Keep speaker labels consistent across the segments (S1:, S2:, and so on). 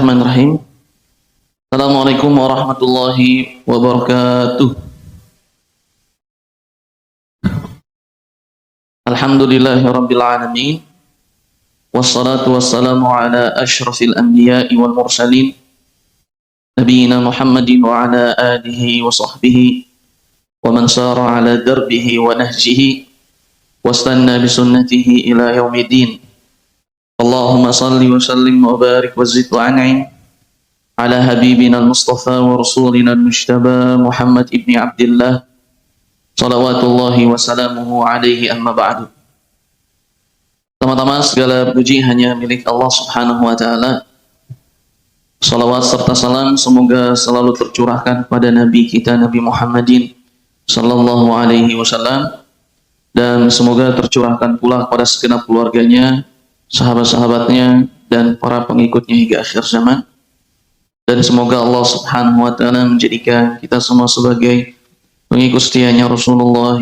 S1: Bismillahirrahmanirrahim. Assalamualaikum warahmatullahi wabarakatuh. Alhamdulillahirabbil alamin. Wassalatu wassalamu ala asyrafil anbiya'i wal mursalin. Nabiyyina Muhammadin wa ala alihi wa sahbihi wa man sara ala darbihi wa nahjihi wastanna bi sunnatihi ila yaumiddin. Allahumma salli wa sallim wa barik wa zid wa an'im ala habibina al-mustafa wa rasulina al-mujtaba Muhammad ibni Abdillah salawatullahi wa salamuhu alaihi amma ba'du. Teman-teman, segala puji hanya milik Allah subhanahu wa ta'ala. Salawat serta salam semoga selalu tercurahkan kepada Nabi kita Nabi Muhammadin sallallahu alaihi wasallam, dan semoga tercurahkan pula kepada segenap keluarganya, sahabat-sahabatnya, dan para pengikutnya hingga akhir zaman. Dan semoga Allah subhanahu wa ta'ala menjadikan kita semua sebagai pengikut setianya Rasulullah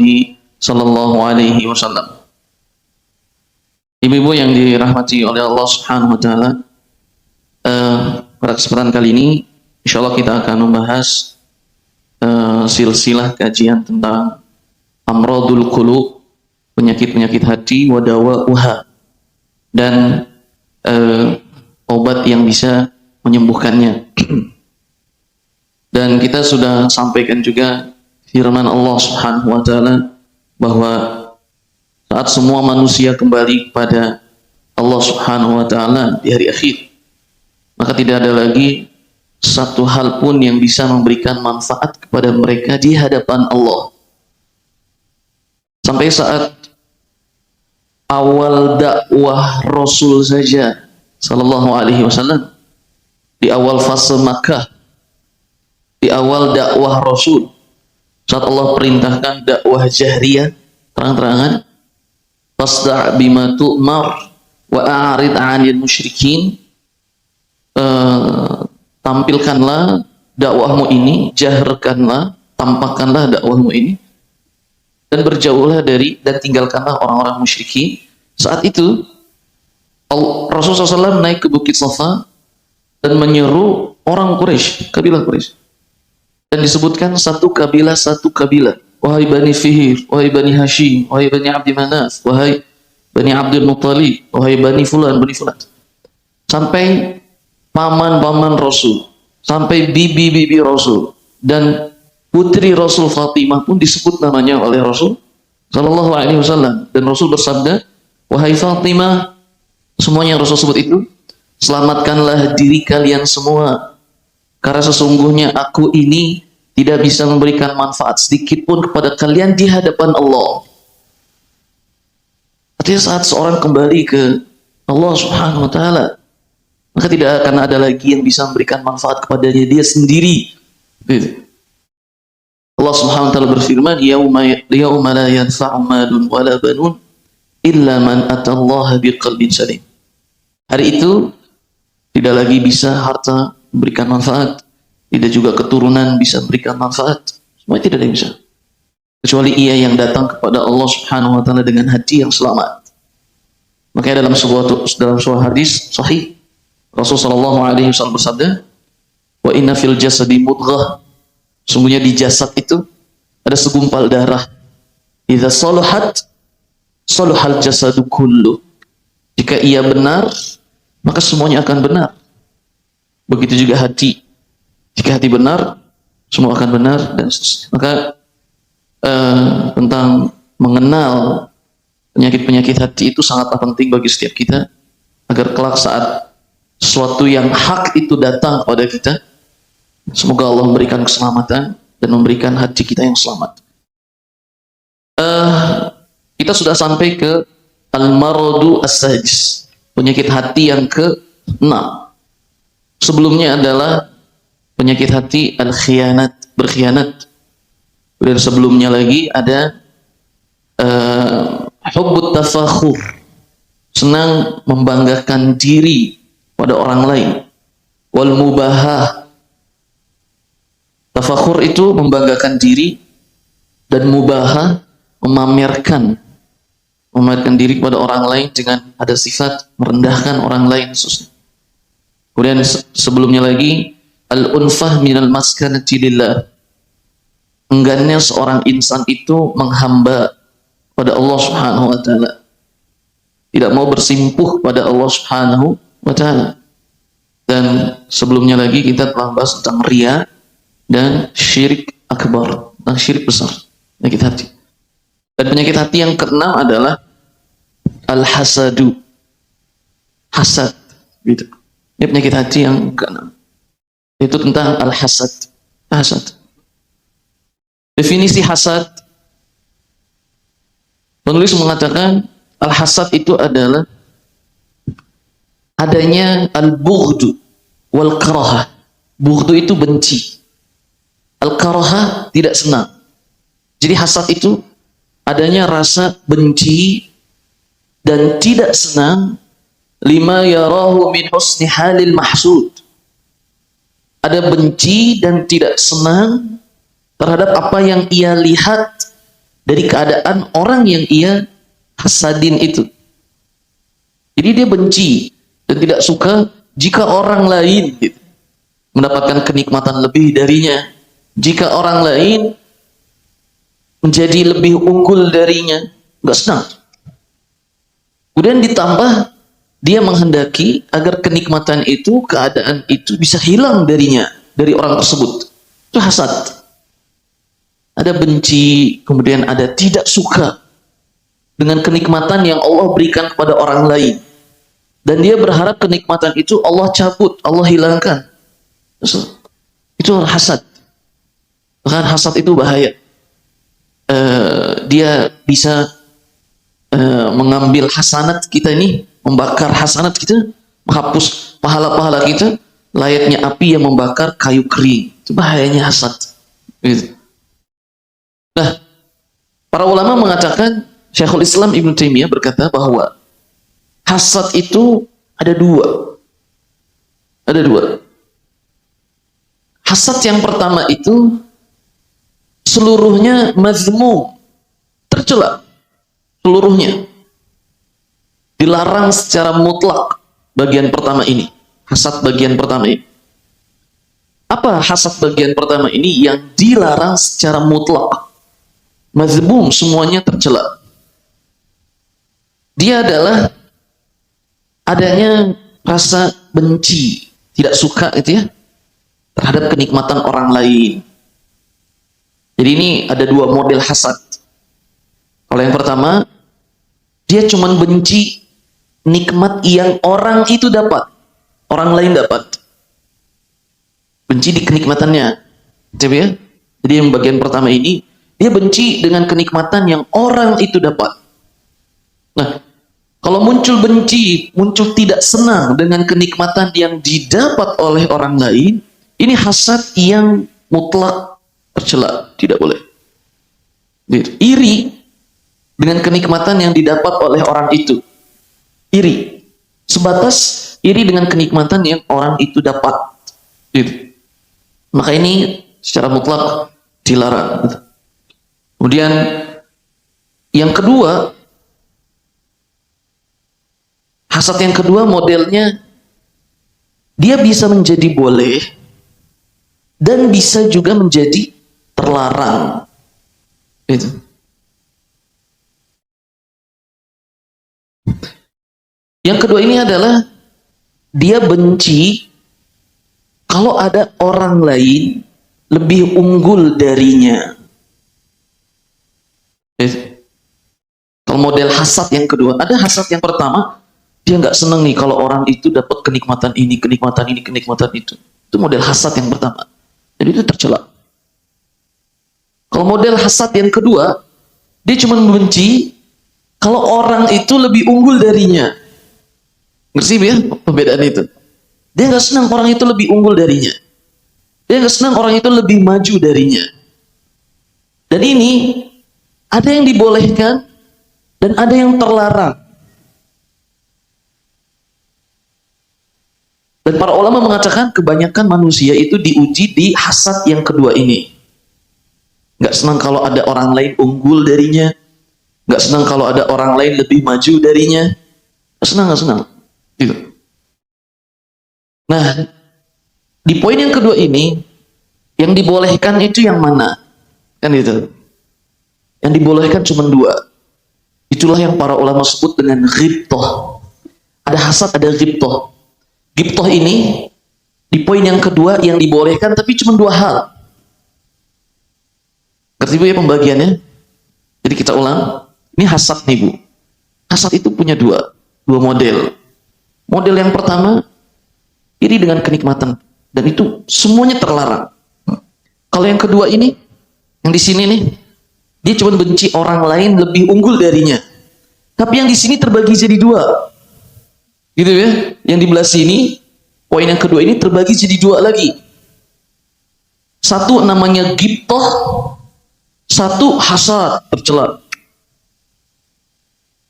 S1: sallallahu alaihi wasallam. Ibu-ibu yang dirahmati oleh Allah subhanahu wa ta'ala, pada kesempatan kali ini insyaallah kita akan membahas silsilah kajian tentang amradul qulub, penyakit-penyakit hati, wa dawa'uha, dan obat yang bisa menyembuhkannya. Dan kita sudah sampaikan juga firman Allah subhanahu wa ta'ala bahwa saat semua manusia kembali kepada Allah subhanahu wa ta'ala di hari akhir, maka tidak ada lagi satu hal pun yang bisa memberikan manfaat kepada mereka di hadapan Allah. Sampai saat awal dakwah Rasul saja sallallahu alaihi wasallam, di awal fase Makkah, di awal dakwah Rasul, saat Allah perintahkan dakwah jahriyah, terang-terangan, fasda' bima tu'mar wa a'rid 'anil musyrikin, tampilkanlah dakwahmu ini, jaharkanlah, tampakkanlah dakwahmu ini, dan berjauhlah dari dan tinggalkanlah orang-orang musyrikin. Saat itu Rasulullah SAW naik ke Bukit Safa dan menyeru orang Quraisy, kabilah Quraisy, dan disebutkan satu kabilah, wahai Bani Fihir, wahai Bani Hashim, wahai Bani Abdi Manaf, wahai Bani Abdul Muttalib, wahai Bani Fulan, Bani Fulan, sampai paman-paman Rasul, sampai bibi-bibi Rasul, dan putri Rasul Fatimah pun disebut namanya oleh Rasul sallallahu alaihi wasallam. Dan Rasul bersabda, wahai Fatimah, semuanya yang Rasul sebut itu, selamatkanlah diri kalian semua, karena sesungguhnya aku ini tidak bisa memberikan manfaat sedikit pun kepada kalian di hadapan Allah. Artinya saat seorang kembali ke Allah subhanahu wa ta'ala, maka tidak akan ada lagi yang bisa memberikan manfaat kepadanya dia sendiri. Allah subhanahu wa ta'ala berfirman, yauma la yanfa'u malun wala banun illa man atallaha biqalbin salim. Hari itu tidak lagi bisa harta memberikan manfaat, tidak juga keturunan bisa memberikan manfaat. Semuanya tidak ada yang bisa, kecuali ia yang datang kepada Allah subhanahu wa ta'ala dengan hati yang selamat. Makanya dalam sebuah hadis sahih, Rasulullah sallallahu alaihi wasallam bersabda, wa inna fil jasadi mudghah, sungguhnya di jasad itu ada segumpal darah, idza salahat salahal jasadu kullu, jika ia benar maka semuanya akan benar. Begitu juga hati, jika hati benar semua akan benar. Dan maka tentang mengenal penyakit-penyakit hati itu sangatlah penting bagi setiap kita, agar kelak saat sesuatu yang hak itu datang kepada kita, semoga Allah memberikan keselamatan dan memberikan hati kita yang selamat. Kita sudah sampai ke al-maradu as-sadis, penyakit hati yang ke-6. Sebelumnya adalah penyakit hati al-khianat, berkhianat. Dan sebelumnya lagi ada hubbut tafakhur, senang membanggakan diri pada orang lain. Wal mubahah, tafakhur itu membanggakan diri, dan mubahah memamerkan diri kepada orang lain dengan ada sifat merendahkan orang lain khususnya. Kemudian sebelumnya lagi, al-unfah minal maskanati lillah. Enggannya seorang insan itu menghamba pada Allah Subhanahu wa taala. Tidak mau bersimpuh pada Allah Subhanahu wa taala. Dan sebelumnya lagi kita telah bahas tentang riya dan syirik akbar, tentang syirik besar, penyakit hati. Dan penyakit hati yang keenam adalah al-hasadu, hasad, gitu. Ini penyakit hati yang keenam. Itu tentang al-hasad, hasad. Definisi hasad, penulis mengatakan al-hasad itu adalah adanya al-bughdu wal karahah. Bughdu itu benci, al-karahah tidak senang. Jadi hasad itu adanya rasa benci dan tidak senang lima yarahu min husni halil mahsud. Ada benci dan tidak senang terhadap apa yang ia lihat dari keadaan orang yang ia hasadin itu. Jadi dia benci dan tidak suka jika orang lain gitu, mendapatkan kenikmatan lebih darinya, jika orang lain menjadi lebih unggul darinya, nggak senang. Kemudian ditambah dia menghendaki agar kenikmatan itu, keadaan itu bisa hilang darinya, dari orang tersebut. Itu hasad. Ada benci, kemudian ada tidak suka dengan kenikmatan yang Allah berikan kepada orang lain. Dan dia berharap kenikmatan itu Allah cabut, Allah hilangkan. Itu hasad. Bahkan hasad itu bahaya. Dia bisa mengambil hasanat kita ini, membakar hasanat kita, menghapus pahala-pahala kita, layaknya api yang membakar kayu kering. Itu bahayanya hasad. Gitu. Nah, para ulama mengatakan, Syekhul Islam Ibnu Taimiyah berkata bahwa hasad itu ada dua. Ada dua. Hasad yang pertama itu seluruhnya mazmum, tercela. Seluruhnya dilarang secara mutlak. Bagian pertama ini, hasad bagian pertama ini. Apa hasad bagian pertama ini yang dilarang secara mutlak? Mazmum, semuanya tercela. Dia adalah adanya rasa benci, tidak suka gitu ya, terhadap kenikmatan orang lain. Jadi ini ada dua model hasad. Kalau yang pertama, dia cuma benci nikmat yang orang itu dapat, orang lain dapat. Benci di kenikmatannya. Coba ya. Jadi yang bagian pertama ini, dia benci dengan kenikmatan yang orang itu dapat. Nah, kalau muncul benci, muncul tidak senang dengan kenikmatan yang didapat oleh orang lain, ini hasad yang mutlak tercela, tidak boleh. Iri dengan kenikmatan yang didapat oleh orang itu. Iri. Sebatas iri dengan kenikmatan yang orang itu dapat. Gitu. Maka ini secara mutlak dilarang. Kemudian yang kedua, hasad yang kedua modelnya, dia bisa menjadi boleh dan bisa juga menjadi terlarang. Gitu. Yang kedua ini adalah dia benci kalau ada orang lain lebih unggul darinya. Kalau model hasad yang kedua, ada hasad yang pertama, dia nggak seneng nih kalau orang itu dapat kenikmatan ini, kenikmatan ini, kenikmatan itu. Itu model hasad yang pertama. Jadi itu tercela. Kalau model hasad yang kedua, dia cuma membenci kalau orang itu lebih unggul darinya. Ngerti ya perbedaan itu? Dia nggak senang orang itu lebih unggul darinya. Dia nggak senang orang itu lebih maju darinya. Dan ini ada yang dibolehkan dan ada yang terlarang. Dan para ulama mengatakan kebanyakan manusia itu diuji di hasad yang kedua ini. Nggak senang kalau ada orang lain unggul darinya. Nggak senang kalau ada orang lain lebih maju darinya. Nggak senang. Gitu. Nah, di poin yang kedua ini, yang dibolehkan itu yang mana? Kan itu. Yang dibolehkan cuma dua. Itulah yang para ulama sebut dengan ghibtoh. Ada hasad, ada ghibtoh. Ghibtoh ini di poin yang kedua yang dibolehkan, tapi cuma dua hal. Ngerti Bu ya pembagiannya? Jadi kita ulang. Ini hasad nih Bu. Hasad itu punya dua model. Model yang pertama, iri dengan kenikmatan, dan itu semuanya terlarang. Kalau yang kedua ini, yang di sini nih, dia cuma benci orang lain lebih unggul darinya. Tapi yang di sini terbagi jadi dua. Gitu ya. Yang di belah sini, poin yang kedua ini terbagi jadi dua lagi. Satu namanya ghibtoh, satu hasad, tercela.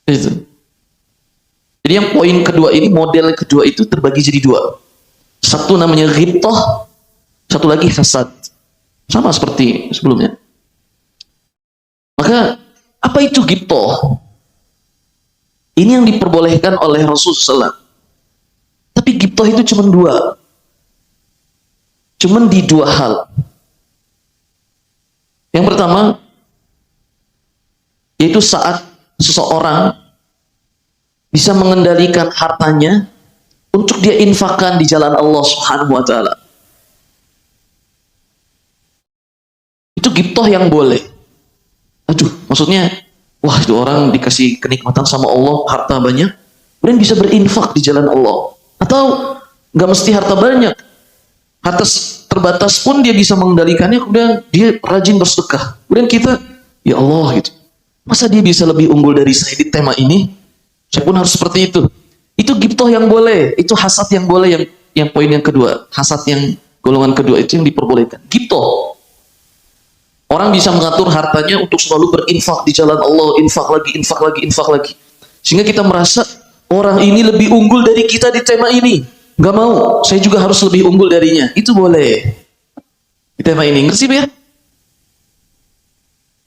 S1: Itu. Jadi yang poin kedua ini, model kedua itu terbagi jadi dua. Satu namanya ghibtoh, satu lagi hasad. Sama seperti sebelumnya. Maka apa itu ghibtoh? Ini yang diperbolehkan oleh Rasulullah SAW. Tapi ghibtoh itu cuma dua. Cuma di dua hal. Yang pertama, yaitu saat seseorang bisa mengendalikan hartanya untuk dia infakkan di jalan Allah Subhanahu wa taala. Itu ghibtoh yang boleh. Aduh, maksudnya, wah itu orang dikasih kenikmatan sama Allah, harta banyak, kemudian bisa berinfak di jalan Allah. Atau nggak mesti harta banyak, harta terbatas pun dia bisa mengendalikannya, kemudian dia rajin bersedekah. Kemudian kita, ya Allah gitu, masa dia bisa lebih unggul dari saya di tema ini? Saya pun harus seperti itu. Itu ghibtoh yang boleh, itu hasad yang boleh, yang poin yang kedua, hasad yang golongan kedua itu yang diperbolehkan. Ghibtoh. Orang bisa mengatur hartanya untuk selalu berinfak di jalan Allah, infak lagi, infak lagi, infak lagi. Sehingga kita merasa orang ini lebih unggul dari kita di tema ini. Gak mau, saya juga harus lebih unggul darinya. Itu boleh. Di tema ini, ngerti ya?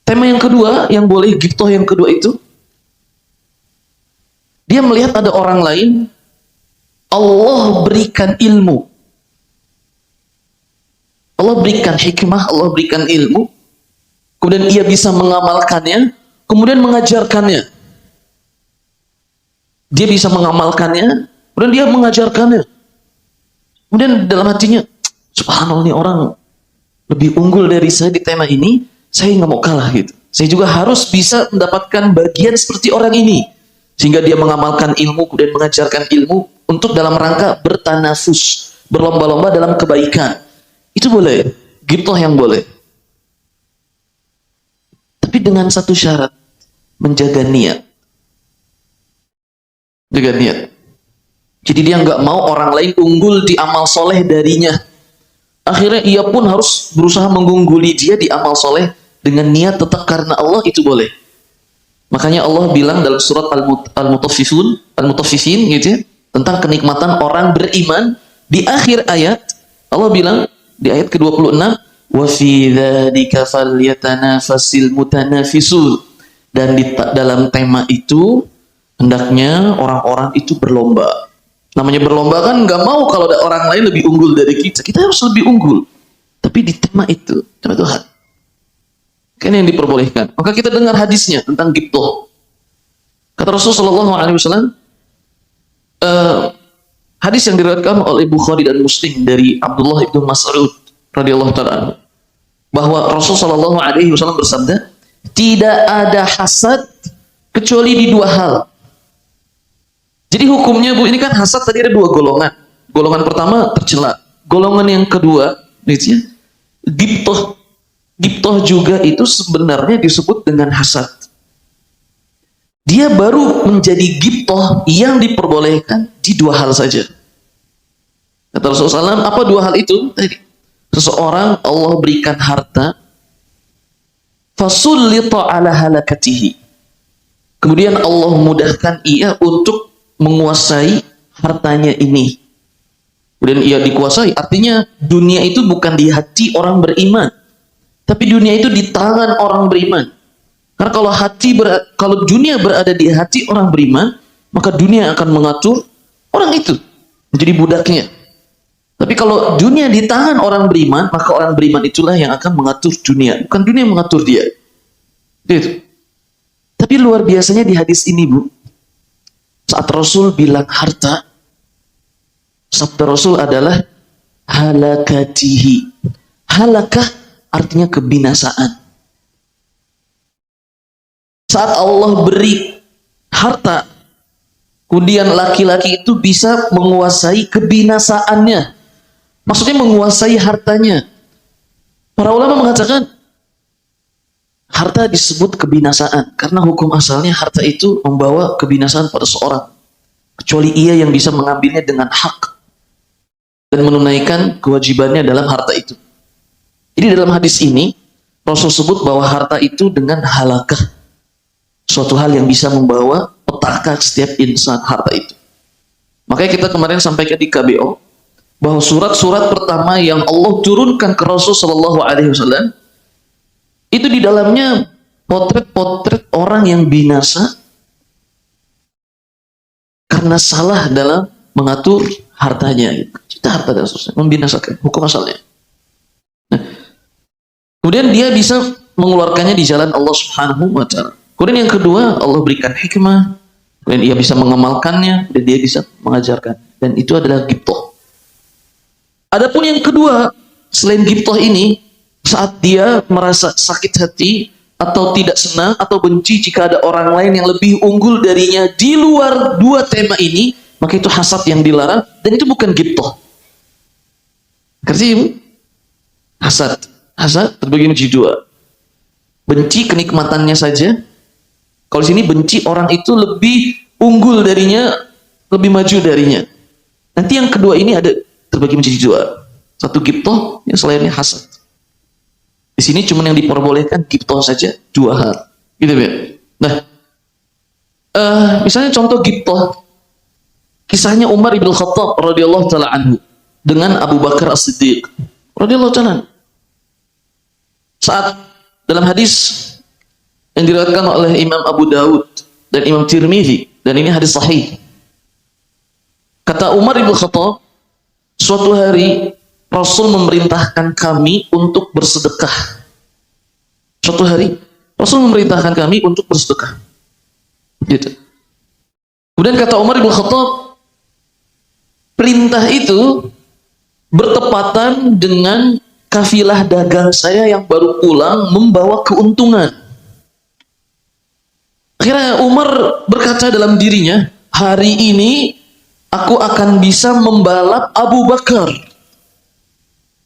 S1: Tema yang kedua, yang boleh ghibtoh yang kedua itu, dia melihat ada orang lain, Allah berikan ilmu. Allah berikan hikmah, Allah berikan ilmu, kemudian ia bisa mengamalkannya, kemudian mengajarkannya. Dia bisa mengamalkannya, kemudian dia mengajarkannya. Kemudian dalam hatinya, subhanallah, ini orang lebih unggul dari saya di tema ini, saya nggak mau kalah gitu. Saya juga harus bisa mendapatkan bagian seperti orang ini. Sehingga dia mengamalkan ilmu, kemudian mengajarkan ilmu untuk dalam rangka bertanafus, berlomba-lomba dalam kebaikan. Itu boleh, ghibtoh yang boleh. Tapi dengan satu syarat, menjaga niat. Jaga niat. Jadi dia nggak mau orang lain unggul di amal soleh darinya. Akhirnya ia pun harus berusaha mengungguli dia di amal soleh dengan niat tetap karena Allah, itu boleh. Makanya Allah bilang dalam surat Al-Mutaffifin gitu ya, tentang kenikmatan orang beriman. Di akhir ayat Allah bilang di ayat ke-26, wa fi dzalika falyatanafasil mutanafisun, dan di dalam tema itu hendaknya orang-orang itu berlomba. Namanya berlomba kan nggak mau kalau ada orang lain lebih unggul dari kita. Kita harus lebih unggul. Tapi di tema itu, tema Tuhan, kan yang diperbolehkan. Maka kita dengar hadisnya tentang ghibtoh. Kata Rasulullah SAW, hadis yang diriwayatkan oleh Bukhari dan Muslim dari Abdullah ibn Mas'ud radhiyallahu taala, bahwa Rasulullah SAW bersabda, tidak ada hasad kecuali di dua hal. Jadi hukumnya Bu, ini kan hasad tadi ada dua golongan. Golongan pertama tercela. Golongan yang kedua, ghibtoh. Ghibtoh juga itu sebenarnya disebut dengan hasad. Dia baru menjadi ghibtoh yang diperbolehkan di dua hal saja. Kata Rasulullah SAW, apa dua hal itu? Seseorang Allah berikan harta, fasullita ala halakatihi. Kemudian Allah mudahkan ia untuk menguasai hartanya ini. Kemudian ia dikuasai, artinya dunia itu bukan di hati orang beriman, tapi dunia itu di tangan orang beriman. Karena kalau dunia berada di hati orang beriman, maka dunia akan mengatur orang itu menjadi budaknya. Tapi kalau dunia di tangan orang beriman, maka orang beriman itulah yang akan mengatur dunia, bukan dunia yang mengatur dia. Gitu. Tapi luar biasanya di hadis ini, Bu, saat Rasul bilang harta, sabda Rasul adalah halakatihi. Halakah artinya kebinasaan. Saat Allah beri harta, kemudian laki-laki itu bisa menguasai kebinasaannya. Maksudnya menguasai hartanya. Para ulama mengatakan harta disebut kebinasaan karena hukum asalnya harta itu membawa kebinasaan pada seorang, kecuali ia yang bisa mengambilnya dengan hak dan menunaikan kewajibannya dalam harta itu. Jadi dalam hadis ini Rasul sebut bahwa harta itu dengan halakah, suatu hal yang bisa membawa petaka setiap insan, harta itu. Makanya kita kemarin sampaikan di KBO bahwa surat-surat pertama yang Allah turunkan ke Rasul Shallallahu Alaihi Wasallam itu di dalamnya potret-potret orang yang binasa karena salah dalam mengatur hartanya. Kita harta dan seterusnya, membinasakan hukum asalnya. Nah, kemudian dia bisa mengeluarkannya di jalan Allah Subhanahu Wa Taala. Kemudian yang kedua, Allah berikan hikmah, kemudian dia bisa mengamalkannya dan dia bisa mengajarkan. Dan itu adalah ghibthah. Adapun yang kedua, selain ghibthah ini, saat dia merasa sakit hati atau tidak senang atau benci jika ada orang lain yang lebih unggul darinya di luar dua tema ini, maka itu hasad yang dilarang dan itu bukan ghibthah. Kerti Ibu? Hasad terbagi menjadi dua. Benci kenikmatannya saja. Kalau di sini benci orang itu lebih unggul darinya, lebih maju darinya. Nanti yang kedua ini ada terbagi menjadi dua. Satu ghibthah, yang selainnya hasad. Di sini cuma yang diperbolehkan ghibthah saja, dua hal. Gitu ya. Nah, misalnya contoh ghibthah, kisahnya Umar ibn Khattab radhiyallahu taala anhu dengan Abu Bakar As-Siddiq radhiyallahu taala. Saat dalam hadis yang diriwayatkan oleh Imam Abu Daud dan Imam Tirmidzi, dan ini hadis sahih. Kata Umar ibn Khattab, suatu hari Rasul memerintahkan kami untuk bersedekah. Suatu hari Rasul memerintahkan kami untuk bersedekah. Gitu. Kemudian kata Umar ibn Khattab, perintah itu bertepatan dengan kafilah dagang saya yang baru pulang membawa keuntungan. Akhirnya Umar berkata dalam dirinya, hari ini aku akan bisa membalap Abu Bakar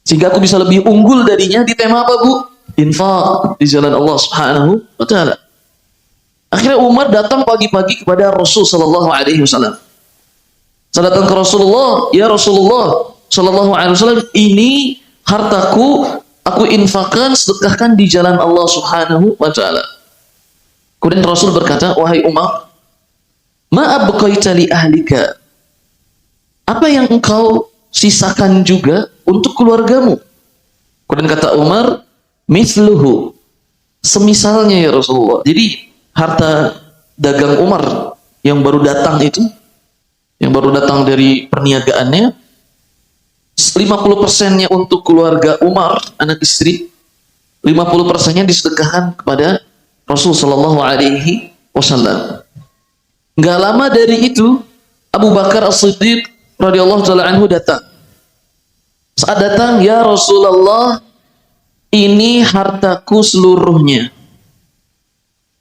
S1: sehingga aku bisa lebih unggul darinya di tema apa, Bu? Infak di jalan Allah Subhanahu wa taala. Akhirnya Umar datang pagi-pagi kepada Rasul sallallahu alaihi wasallam. Saya datang ke Rasulullah, ya Rasulullah sallallahu alaihi wasallam, ini hartaku aku infakkan, sedekahkan di jalan Allah Subhanahu wa taala. Kemudian Rasul berkata, wahai Umar, ma abqaita li ahlika? Apa yang engkau sisakan juga untuk keluargamu? Kemudian kata Umar, misluhu, semisalnya ya Rasulullah. Jadi harta dagang Umar yang baru datang itu, yang baru datang dari perniagaannya, 50%-nya untuk keluarga Umar, anak istri, 50%-nya disedekahkan kepada Rasul Shallallahu Alaihi Wasallam. Nggak lama dari itu, Abu Bakar As-Siddiq radhiyallahu taala anhu datang. Saat datang, ya Rasulullah, ini hartaku seluruhnya.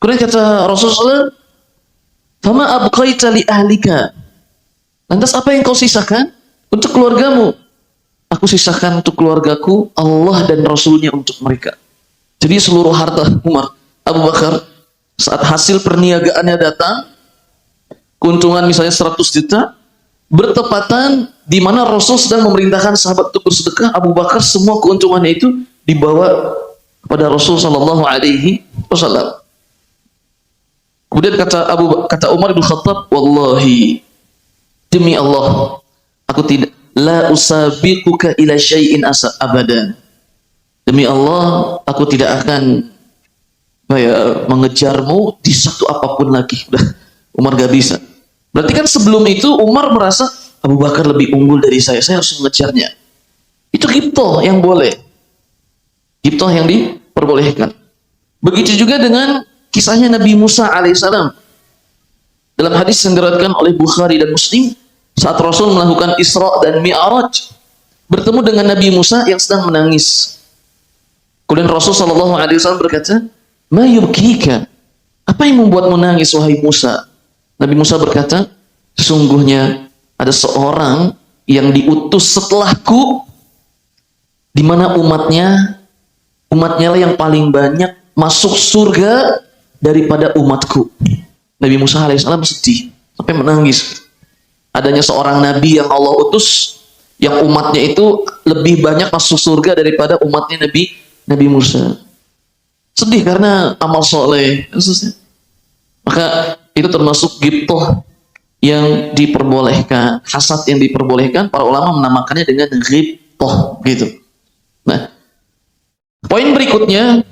S1: Kemudian kata Rasulullah, fama abqaita li ahlika? Lantas apa yang kau sisakan untuk keluargamu? Aku sisakan untuk keluargaku Allah dan Rasulnya untuk mereka. Jadi seluruh harta Umar, Abu Bakar, saat hasil perniagaannya datang, keuntungan misalnya 100 juta, bertepatan di mana Rasul sedang memerintahkan sahabat untuk bersedekah, Abu Bakar semua keuntungannya itu dibawa kepada Rasul Shallallahu Alaihi Wasallam. Kemudian kata Umar bin Khattab, wallahi, demi Allah, aku tidak, la usabiquka ila syai'in asa abadan. Demi Allah, aku tidak akan mengejarmu di satu apapun lagi. Umar gak bisa. Berarti kan sebelum itu Umar merasa Abu Bakar lebih unggul dari saya harus mengejarnya. Itu ghibthah yang boleh. Ghibthah yang diperbolehkan. Begitu juga dengan kisahnya Nabi Musa alaihissalam. Dalam hadis yang diriwayatkan oleh Bukhari dan Muslim, saat Rasul melakukan Isra dan Mi'raj, bertemu dengan Nabi Musa yang sedang menangis. Kemudian Rasul Shallallahu Alaihi Wasallam berkata, "Ma yubkika? Apa yang membuatmu nangis, wahai Musa?" Nabi Musa berkata, "Sesungguhnya ada seorang yang diutus setelahku, di mana umatnya lah yang paling banyak masuk surga daripada umatku." Nabi Musa alaihissalam sedih sampai menangis. Adanya seorang nabi yang Allah utus, yang umatnya itu lebih banyak masuk surga daripada umatnya Nabi Musa. Sedih karena amal soleh. Maka itu termasuk ghibthah yang diperbolehkan, hasad yang diperbolehkan. Para ulama menamakannya dengan ghibthah gitu. Nah, poin berikutnya,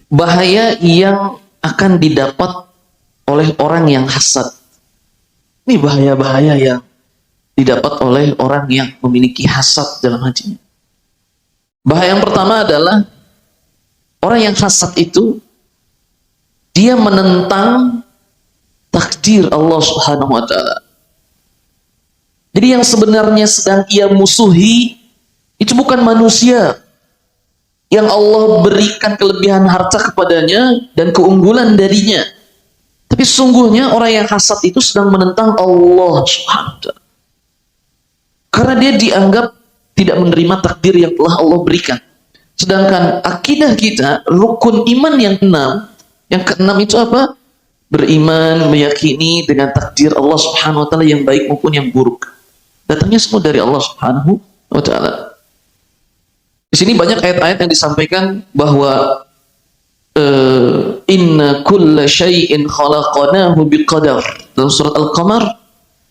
S1: bahaya yang akan didapat oleh orang yang hasad. Ini bahaya-bahaya yang didapat oleh orang yang memiliki hasad dalam hatinya. Bahaya yang pertama adalah orang yang hasad itu dia menentang takdir Allah Subhanahu wa taala. Jadi yang sebenarnya sedang ia musuhi itu bukan manusia yang Allah berikan kelebihan harta kepadanya dan keunggulan darinya. Tapi sesungguhnya orang yang hasad itu sedang menentang Allah Subhanahu wa taala. Karena dia dianggap tidak menerima takdir yang telah Allah berikan. Sedangkan akidah kita, rukun iman yang keenam itu apa? Beriman, meyakini dengan takdir Allah Subhanahu wa taala yang baik maupun yang buruk. Datangnya semua dari Allah Subhanahu wa taala. Di sini banyak ayat-ayat yang disampaikan bahwa inna kulla syai'in khalaqnahu biqadar. Dalam surat Al-Qamar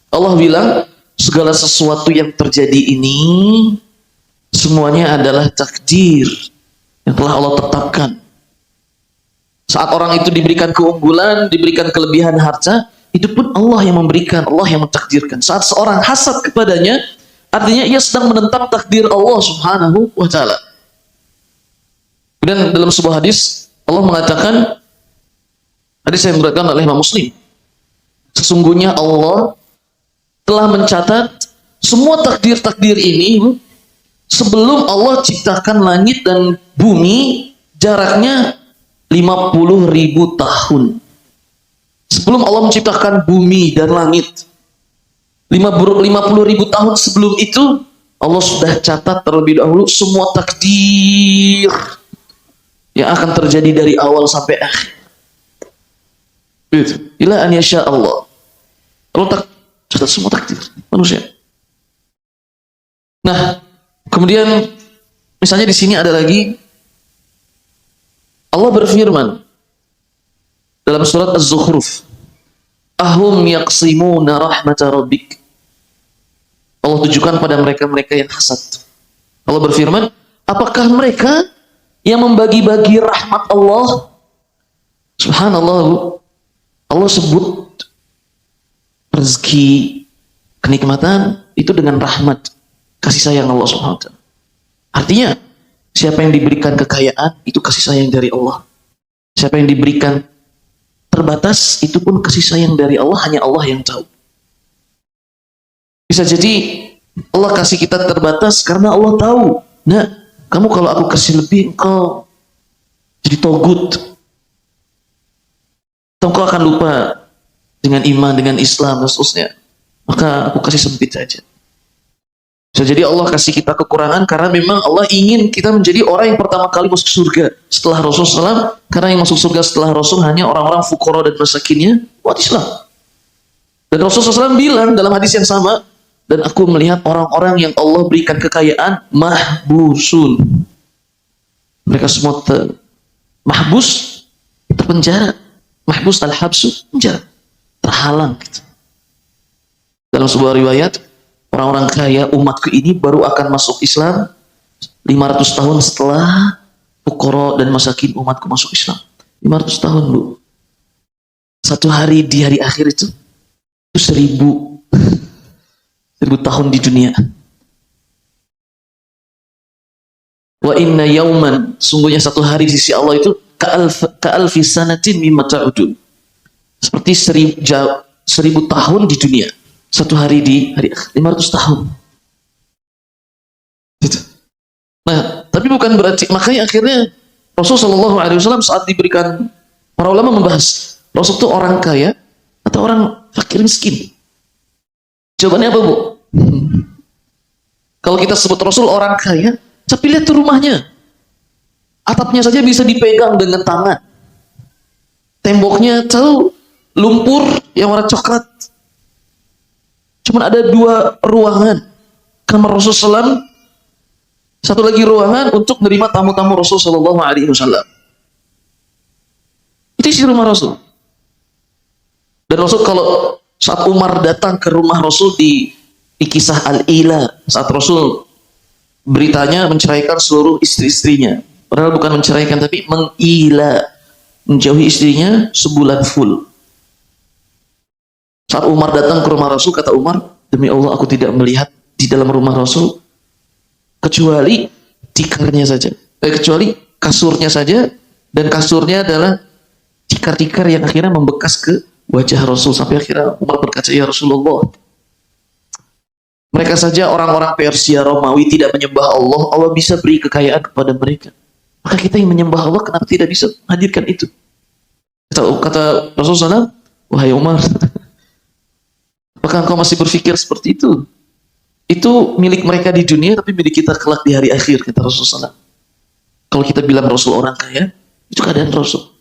S1: Allah bilang segala sesuatu yang terjadi ini semuanya adalah takdir yang telah Allah tetapkan. Saat orang itu diberikan keunggulan, diberikan kelebihan harta, itu pun Allah yang memberikan, Allah yang mentakdirkan. Saat seorang hasad kepadanya, artinya ia sedang menentang takdir Allah Subhanahu wa taala. Dan dalam sebuah hadis Allah mengatakan, hadis yang diriwayatkan oleh Imam Muslim, sesungguhnya Allah telah mencatat semua takdir-takdir ini sebelum Allah ciptakan langit dan bumi, jaraknya 50.000 tahun. Sebelum Allah menciptakan bumi dan langit, 50.000 tahun sebelum itu Allah sudah catat terlebih dahulu semua takdir yang akan terjadi dari awal sampai akhir. Ila an yasha Allah. Allah catat semua takdir manusia. Nah, kemudian misalnya di sini ada lagi Allah berfirman dalam surat Az-Zukhruf, ahum yaqsimuna rahmata rabbik. Allah tujukan pada mereka-mereka yang hasad. Allah berfirman, apakah mereka yang membagi-bagi rahmat Allah? Subhanallah, Allah sebut rezeki, kenikmatan itu dengan rahmat, kasih sayang Allah Subhanahu wa taala. Artinya, siapa yang diberikan kekayaan itu kasih sayang dari Allah. Siapa yang diberikan terbatas itu pun kasih sayang dari Allah, hanya Allah yang tahu. Bisa jadi Allah kasih kita terbatas karena Allah tahu, nah, kamu kalau aku kasih lebih, engkau jadi togut. Engkau akan lupa dengan iman, dengan Islam, dan seterusnya. Maka aku kasih sempit saja. Bisa jadi Allah kasih kita kekurangan karena memang Allah ingin kita menjadi orang yang pertama kali masuk surga setelah Rasulullah SAW. Karena yang masuk surga setelah Rasul hanya orang-orang fuqara dan masakinnya umat Islam. Dan Rasulullah SAW bilang dalam hadis yang sama, dan aku melihat orang-orang yang Allah berikan kekayaan mahbusun. Mereka semua mahbus, terpenjara. Mahbus al-habsu, penjara, terhalang gitu. Dalam sebuah riwayat, orang-orang kaya umatku ini baru akan masuk Islam 500 tahun setelah fuqara dan masakin umatku masuk Islam. 500 tahun, Bu. Satu hari di hari akhir itu 1000 tahun di dunia. Wa inna yauman, sungguhnya satu hari di sisi Allah itu ka'alfi sanatin mimma ta'udun. Seperti 1000 tahun di dunia. Satu hari di hari 500 tahun. Gitu. Nah, tapi bukan berarti, makanya akhirnya Rasulullah SAW saat diberikan, para ulama membahas, Rasul itu orang kaya atau orang fakir miskin? Jawabannya apa, Bu? Kalau kita sebut Rasul orang kaya, tapi lihat tuh rumahnya. Atapnya saja bisa dipegang dengan tangan. Temboknya tahu lumpur yang warna coklat. Cuman ada 2 ruangan. Kamar Rasulullah SAW, satu lagi ruangan untuk menerima tamu-tamu Rasulullah SAW. Itu isi rumah Rasul. Dan Rasul kalau saat Umar datang ke rumah Rasul di kisah Al-Ila, saat Rasul beritanya menceraikan seluruh istri-istrinya. Padahal bukan menceraikan, tapi mengila, menjauhi istrinya sebulan full. Saat Umar datang ke rumah Rasul, kata Umar, demi Allah aku tidak melihat di dalam rumah Rasul kecuali tikarnya saja, kecuali kasurnya saja, dan kasurnya adalah tikar-tikar yang akhirnya membekas ke wajah Rasul. Sampai akhirnya Umar berkata, ya Rasulullah, mereka saja orang-orang Persia, Romawi tidak menyembah Allah, Allah bisa beri kekayaan kepada mereka. Maka kita yang menyembah Allah, kenapa tidak bisa hadirkan itu? Kata Rasulullah SAW, wahai Umar, apakah engkau masih berpikir seperti itu? Itu milik mereka di dunia, tapi milik kita kelak di hari akhir, kata Rasulullah SAW. Kalau kita bilang Rasul orang kaya, itu keadaan Rasul.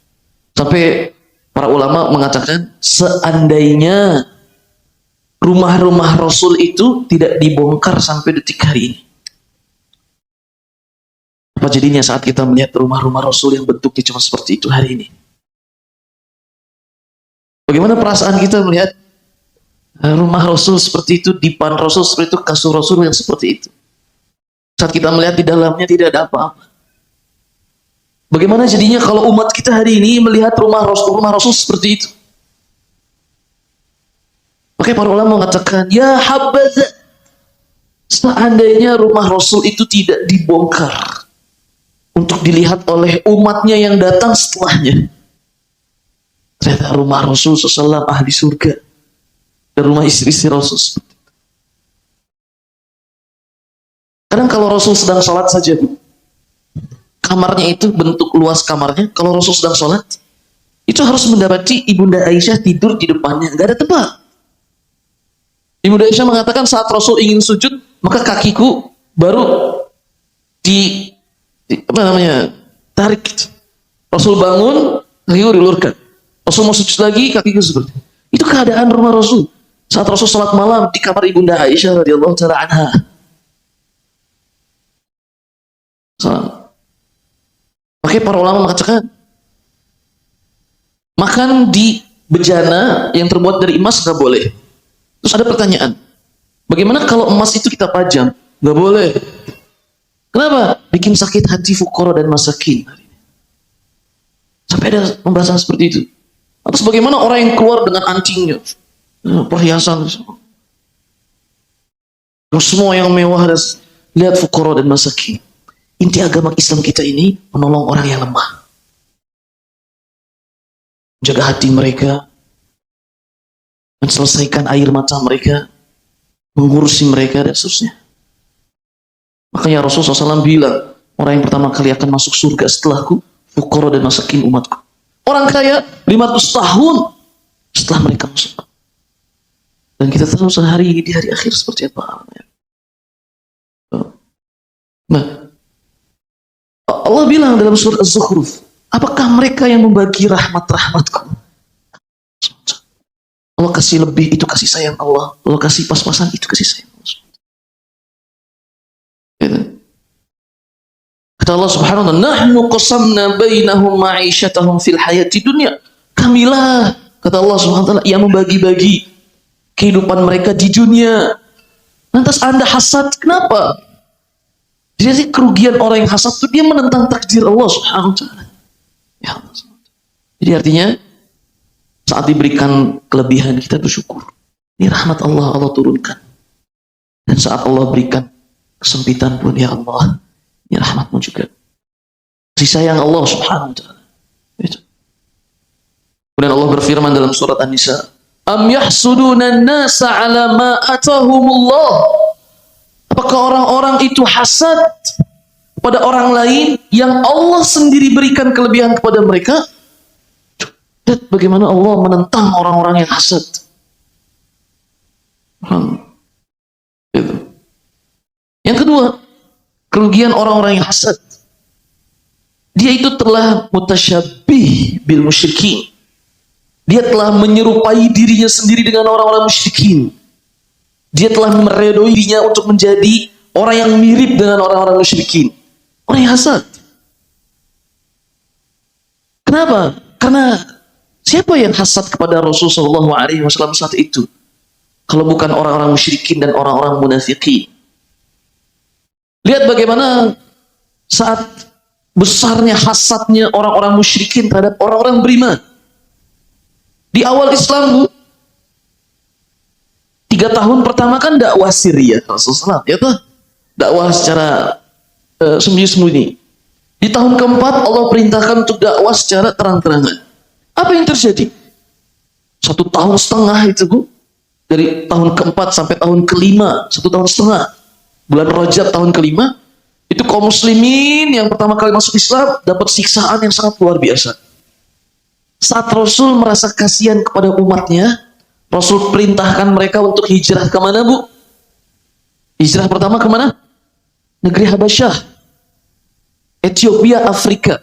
S1: Sampai para ulama mengatakan, seandainya rumah-rumah Rasul itu tidak dibongkar sampai detik hari ini, apa jadinya saat kita melihat rumah-rumah Rasul yang bentuknya cuma seperti itu hari ini? Bagaimana perasaan kita melihat rumah Rasul seperti itu, dipan Rasul seperti itu, kasur Rasul yang seperti itu? Saat kita melihat di dalamnya tidak ada apa-apa. Bagaimana jadinya kalau umat kita hari ini melihat rumah Rasul seperti itu? Makanya para ulama mengatakan, ya habadza, seandainya rumah Rasul itu tidak dibongkar untuk dilihat oleh umatnya yang datang setelahnya, ternyata rumah Rasul SAW ahli surga, dan rumah istri-istri Rasul seperti itu. Kadang kalau Rasul sedang sholat saja, kamarnya itu bentuk luas kamarnya, kalau Rasul sedang sholat, itu harus mendapati Ibunda Aisyah tidur di depannya, nggak ada tempat. Ibunda Aisyah mengatakan saat Rasul ingin sujud, maka kakiku baru tarik. Rasul bangun, kakiku dilurkan. Rasul mau sujud lagi, kakiku seperti itu. Itu keadaan rumah Rasul saat Rasul salat malam di kamar Ibunda Aisyah radhiyallahu taala anha. Makanya para ulama mengatakan, makan di bejana yang terbuat dari emas nggak boleh. Terus ada pertanyaan, bagaimana kalau emas itu kita pajang? Nggak boleh. Kenapa? Bikin sakit hati fukara dan masakin. Sampai ada pembahasan seperti itu. Atas bagaimana orang yang keluar dengan antingnya, perhiasan, semua yang mewah, dan lihat fukara dan masakin. Inti agama Islam kita ini menolong orang yang lemah, jaga hati mereka, menyelesaikan air mata mereka, mengurusi mereka, dan seterusnya. Makanya Rasulullah SAW bilang, orang yang pertama kali akan masuk surga setelahku, fukara dan masakin umatku. Orang kaya 500 tahun setelah mereka masuk. Dan kita tahu sehari ini di hari akhir seperti apa. Nah, Allah bilang dalam surat Az-Zukhruf, apakah mereka yang membagi rahmat-rahmatku? Allah kasih lebih, itu kasih sayang Allah. Allah kasih pas-pasan, itu kasih sayang Allah. Kata Allah Subhanahu wa ta'ala, nahnu qasamna bainahum ma'isyatahum fil hayati dunya. Kamilah, kata Allah Subhanahu wa ta'ala, yang membagi-bagi kehidupan mereka di dunia. Lantas Anda hasad, kenapa? Jadi kerugian orang yang hasad itu dia menentang takdir Allah Subhanahu wa ta'ala. Ya Allah. Jadi artinya saat diberikan kelebihan kita bersyukur. Ini rahmat Allah, Allah turunkan. Dan saat Allah berikan kesempitan pun, ya Allah, Ya rahmatmu juga. Kasih sayang Allah subhanahu wa ta'ala. Itu. Kemudian Allah berfirman dalam surat An-Nisa, Am yahsuduna nasa ala ma atahumullah. Apakah orang-orang itu hasad pada orang lain yang Allah sendiri berikan kelebihan kepada mereka? Lihat bagaimana Allah menentang orang-orang yang hasad. Gitu. Yang kedua, kerugian orang-orang yang hasad. Dia itu telah mutasyabih bil musyrikin. Dia telah menyerupai dirinya sendiri dengan orang-orang musyrikin. Dia telah meredoi dirinya untuk menjadi orang yang mirip dengan orang-orang musyrikin. Orang yang hasad. Kenapa? Karena siapa yang hasad kepada Rasulullah SAW saat itu? Kalau bukan orang-orang musyrikin dan orang-orang munafikin. Lihat bagaimana saat besarnya hasadnya orang-orang musyrikin terhadap orang-orang beriman. Di awal Islam, Bu, 3 tahun pertama kan dakwah Syria Rasulullah, ya toh? Dakwah secara sembunyi-sembunyi. Di tahun keempat Allah perintahkan untuk dakwah secara terang-terangan. Apa yang terjadi? 1,5 tahun itu, Bu. Dari tahun keempat sampai tahun kelima, 1,5 tahun. Bulan Rajab tahun kelima, itu kaum muslimin yang pertama kali masuk Islam dapat siksaan yang sangat luar biasa. Saat Rasul merasa kasihan kepada umatnya, Rasul perintahkan mereka untuk hijrah kemana, Bu? Hijrah pertama kemana? Negeri Habasyah, Ethiopia, Afrika.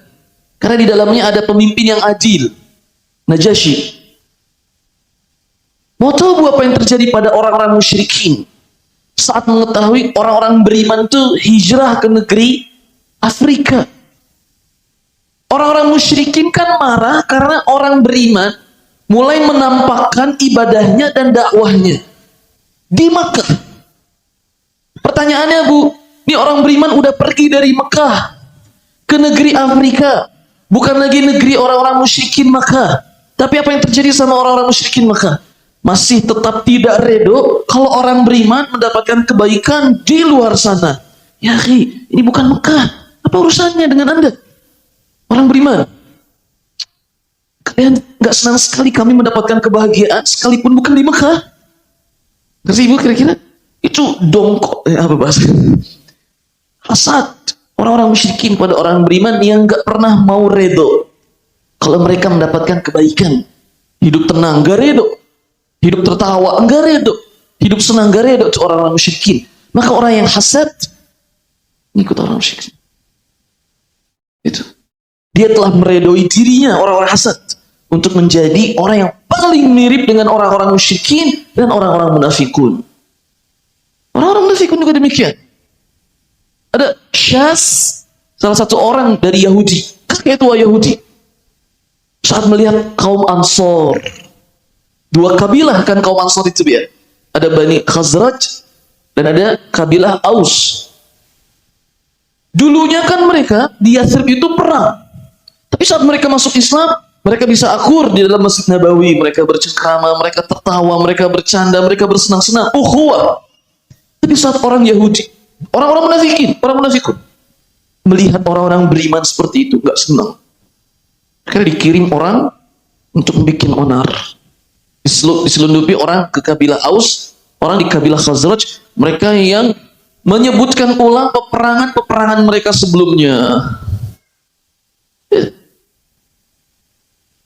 S1: Karena di dalamnya ada pemimpin yang adil, Najasyi. Mau tahu, Bu, apa yang terjadi pada orang-orang musyrikin saat mengetahui orang-orang beriman itu hijrah ke negeri Afrika? Orang-orang musyrikin kan marah karena orang beriman mulai menampakkan ibadahnya dan dakwahnya di Mekah. Pertanyaannya, Bu, ini orang beriman udah pergi dari Mekah ke negeri Afrika, bukan lagi negeri orang-orang musyrikin Mekah. Tapi apa yang terjadi sama orang-orang musyrikin Mekah? Masih tetap tidak redo kalau orang beriman mendapatkan kebaikan di luar sana. Ya, ini bukan Mekah. Apa urusannya dengan Anda? Orang beriman. Kalian nggak senang sekali kami mendapatkan kebahagiaan sekalipun bukan di Mekah? Ngerti, Ibu, kira-kira? Itu dongkok, apa bahasa? Hasad orang-orang musyrikin pada orang beriman yang nggak pernah mau redo kalau mereka mendapatkan kebaikan. Hidup tenang, nggak redo. Hidup tertawa, enggak redo. Hidup senang, enggak redo. Itu orang-orang musyrikin. Maka orang yang hasad ikut orang musyrikin. Itu. Dia telah meredoi dirinya, orang-orang hasad, untuk menjadi orang yang paling mirip dengan orang-orang musyrikin dan orang-orang munafikun. Orang-orang munafikun juga demikian. Ada Syas, salah satu orang dari Yahudi, kakek tua Yahudi, saat melihat kaum Ansor. 2 kabilah kan kaum Ansar itu, ya. Ada Bani Khazraj dan ada kabilah Aus. Dulunya kan mereka di Yathrib itu perang. Tapi saat mereka masuk Islam, mereka bisa akur di dalam Masjid Nabawi. Mereka bercengkrama, mereka tertawa, mereka bercanda, mereka bersenang-senang. Ukhuwah. Tapi saat orang Yahudi, orang-orang munafikin, orang munafikun, melihat orang-orang beriman seperti itu, nggak senang. Karena dikirim orang untuk membuat onar. Diselundupi orang ke kabilah Aus, orang di kabilah Khazraj, mereka yang menyebutkan ulang peperangan-peperangan mereka sebelumnya.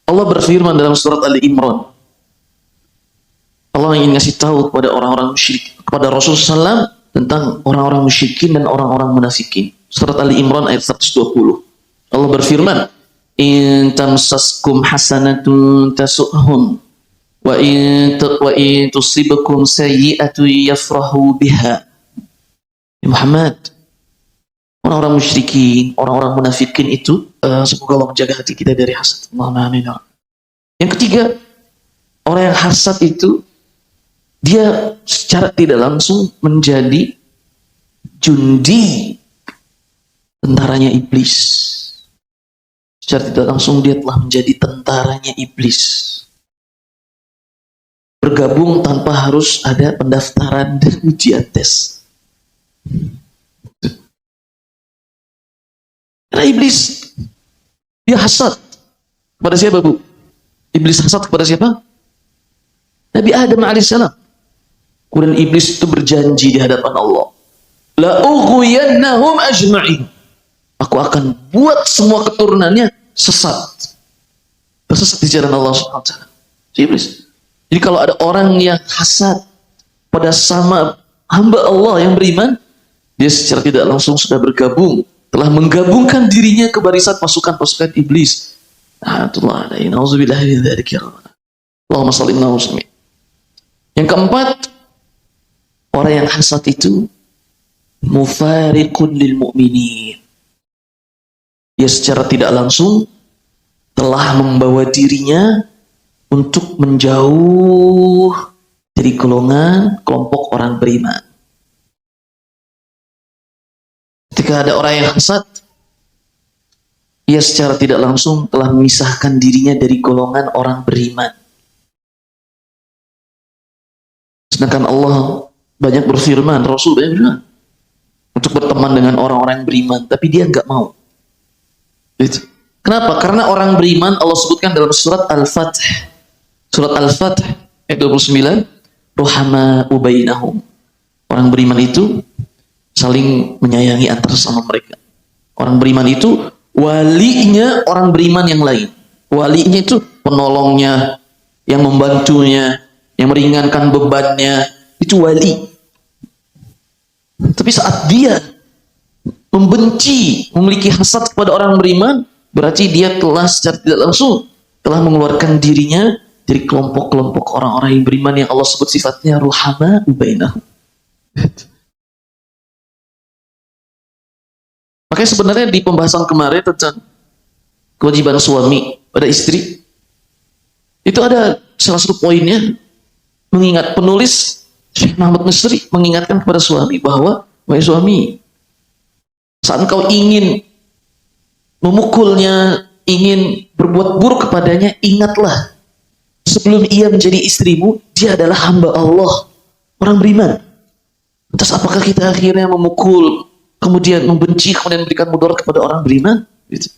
S1: Allah berfirman dalam surat Ali Imran. Allah ingin ngasih tahu kepada orang-orang musyrik, kepada Rasulullah SAW tentang orang-orang musyrikin dan orang-orang munafikin. Surat Ali Imran ayat 120. Allah berfirman, "In tamsaskum hasanatun tasu'hum. Wa in tusibakum sayyi'atu yafrahu biha." Ya Muhammad, orang-orang musyrikin, orang-orang munafikin itu, semoga Allah menjaga hati kita dari hasad. Allahumma amin. Yang ketiga, orang yang hasad itu dia secara tidak langsung menjadi jundi, tentaranya iblis. Secara tidak langsung dia telah menjadi tentaranya iblis. Bergabung tanpa harus ada pendaftaran dan ujian tes. Karena iblis dia hasad kepada siapa, Bu? Iblis hasad kepada siapa? Nabi Adam alaihissalam. Kemudian iblis itu berjanji di hadapan Allah, la ughwiyannahum ajma'in. Aku akan buat semua keturunannya sesat. Tersesat di jalan Allah Subhanahu wa taala. Iblis. Jadi kalau ada orang yang hasad pada sama hamba Allah yang beriman, dia secara tidak langsung sudah bergabung, telah menggabungkan dirinya ke barisan pasukan-pasukan iblis. Na'udzubillah min dzalik ya Rabbana. Allahumma shalli ala Muhammad. Yang keempat, orang yang hasad itu mufariqun lil mu'minin. Dia secara tidak langsung telah membawa dirinya untuk menjauh dari golongan kelompok orang beriman. Ketika ada orang yang hasad, ia secara tidak langsung telah memisahkan dirinya dari golongan orang beriman. Sedangkan Allah banyak berfirman, Rasul banyak berfirman untuk berteman dengan orang-orang yang beriman, tapi dia nggak mau. Gitu. Kenapa? Karena orang beriman Allah sebutkan dalam surat Al-Fath. Surat Al-Fath ayat 29, ruhama'u bainahum. Orang beriman itu saling menyayangi antara sama mereka. Orang beriman itu walinya orang beriman yang lain. Walinya itu penolongnya, yang membantunya, yang meringankan bebannya, itu wali. Tapi saat dia membenci, memiliki hasad kepada orang beriman, berarti dia telah secara tidak langsung telah mengeluarkan dirinya dari kelompok-kelompok orang-orang yang beriman yang Allah sebut sifatnya ruhama bainahum. Makanya sebenarnya di pembahasan kemarin tentang kewajiban suami pada istri, itu ada salah satu poinnya, mengingat penulis Syekh Muhammad Misri mengingatkan kepada suami bahwa, wahai suami, saat engkau ingin memukulnya, ingin berbuat buruk kepadanya, ingatlah sebelum ia menjadi istrimu, dia adalah hamba Allah, orang beriman. Terus apakah kita akhirnya memukul, kemudian membenci, kemudian memberikan mudarat kepada orang beriman? Itu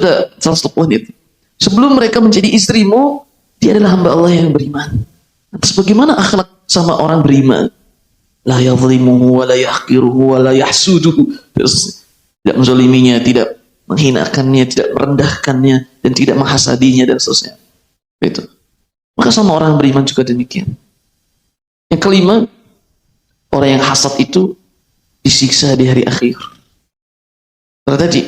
S1: udah salah satu poin itu. Sebelum mereka menjadi istrimu, dia adalah hamba Allah yang beriman. Terus bagaimana akhlak sama orang beriman? La yadhlimuhu wa la yahqiruhu wa la yahsuduhu. Tidak menzaliminya, tidak menghinakannya, tidak merendahkannya, dan tidak menghasadinya, dan seterusnya. Itu. Maka sama orang beriman juga demikian. Yang kelima, orang yang hasad itu disiksa di hari akhir. Karena tadi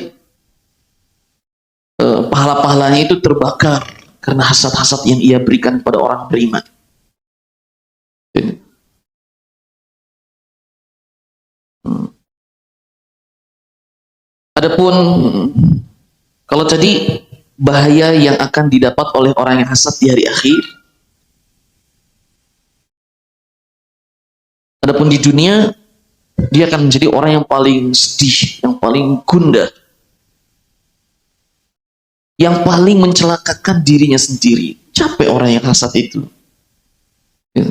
S1: pahala-pahalanya itu terbakar karena hasad-hasad yang ia berikan kepada orang beriman. Adapun kalau tadi bahaya yang akan didapat oleh orang yang hasad di hari akhir, adapun di dunia dia akan menjadi orang yang paling sedih, yang paling gundah, yang paling mencelakakan dirinya sendiri. Capek orang yang hasad itu. Ya.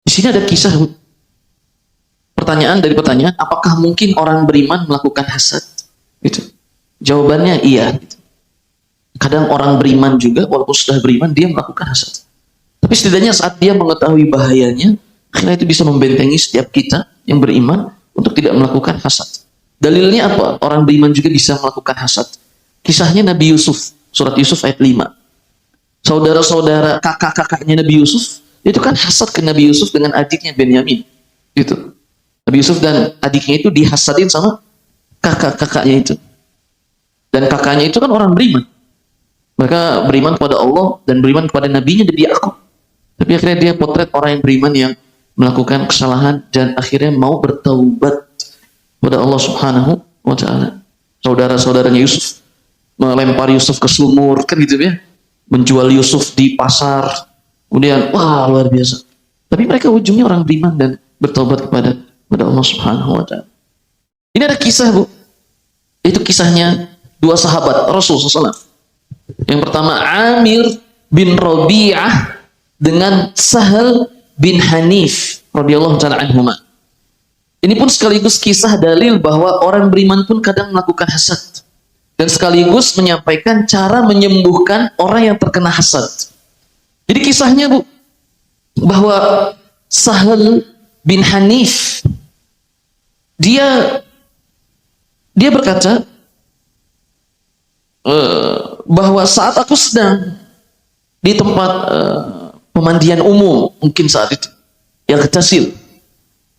S1: Di sini ada kisah. Pertanyaan dari pertanyaan, apakah mungkin orang beriman melakukan hasad? Gitu. Jawabannya iya. Gitu. Kadang orang beriman juga, walaupun sudah beriman, dia melakukan hasad. Tapi setidaknya saat dia mengetahui bahayanya, akhirnya itu bisa membentengi setiap kita yang beriman untuk tidak melakukan hasad. Dalilnya apa? Orang beriman juga bisa melakukan hasad. Kisahnya Nabi Yusuf, surat Yusuf ayat 5. Saudara-saudara, kakak-kakaknya Nabi Yusuf, itu kan hasad ke Nabi Yusuf dengan adiknya Benyamin. Gitu. Nabi Yusuf dan adiknya itu dihasadin sama kakak-kakaknya itu. Dan kakaknya itu kan orang beriman. Mereka beriman kepada Allah dan beriman kepada nabinya dan Yakub. Tapi akhirnya dia potret orang yang beriman yang melakukan kesalahan dan akhirnya mau bertaubat kepada Allah Subhanahu wa taala. Saudara-saudaranya Yusuf melempar Yusuf ke sumur, kan gitu ya. Menjual Yusuf di pasar. Kemudian wah, luar biasa. Tapi mereka ujungnya orang beriman dan bertaubat kepada Allah Subhanahu wa taala. Ini ada kisah, Bu. Itu kisahnya dua sahabat Rasul SAW. Yang pertama Amir bin Rabi'ah dengan Sahal bin Hanif radhiyallahu taala anhuma. Ini pun sekaligus kisah dalil bahwa orang beriman pun kadang melakukan hasad. Dan sekaligus menyampaikan cara menyembuhkan orang yang terkena hasad. Jadi kisahnya Bu, bahwa Sahal bin Hanif dia berkata bahwa saat aku sedang di tempat pemandian umum mungkin saat itu yang kecil.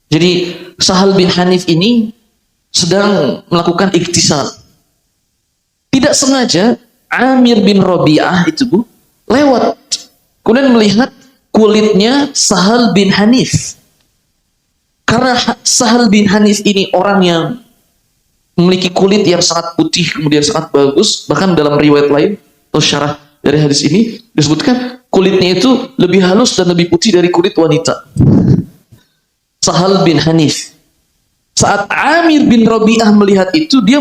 S1: Jadi Sahal bin Hanif ini sedang melakukan iktisal. Tidak sengaja Amir bin Rabi'ah itu Bu lewat, kemudian melihat kulitnya Sahal bin Hanif. Karena Sahal bin Hanif ini orang yang memiliki kulit yang sangat putih, kemudian sangat bagus. Bahkan dalam riwayat lain atau syarah dari hadis ini disebutkan kulitnya itu lebih halus dan lebih putih dari kulit wanita. Sahal bin Hanif. Saat Amir bin Rabi'ah melihat itu, dia